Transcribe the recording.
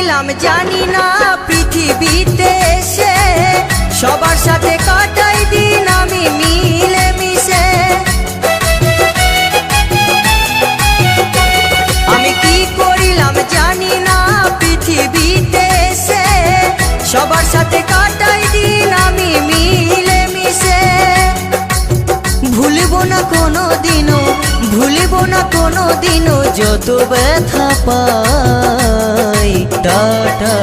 করিলাম জানি না পৃথিবীতে এসে সবার সাথে কাটাই দিন আমি মিলে মিশে। আমি কি করিলাম জানি না পৃথিবীতে এসে সবার সাথে কাটাই দিন আমি মিলে মিশে। ভুলব না কোনো দিনও, ভুলব না কোনো দিনও যত ব্যথা পাই। টাটা।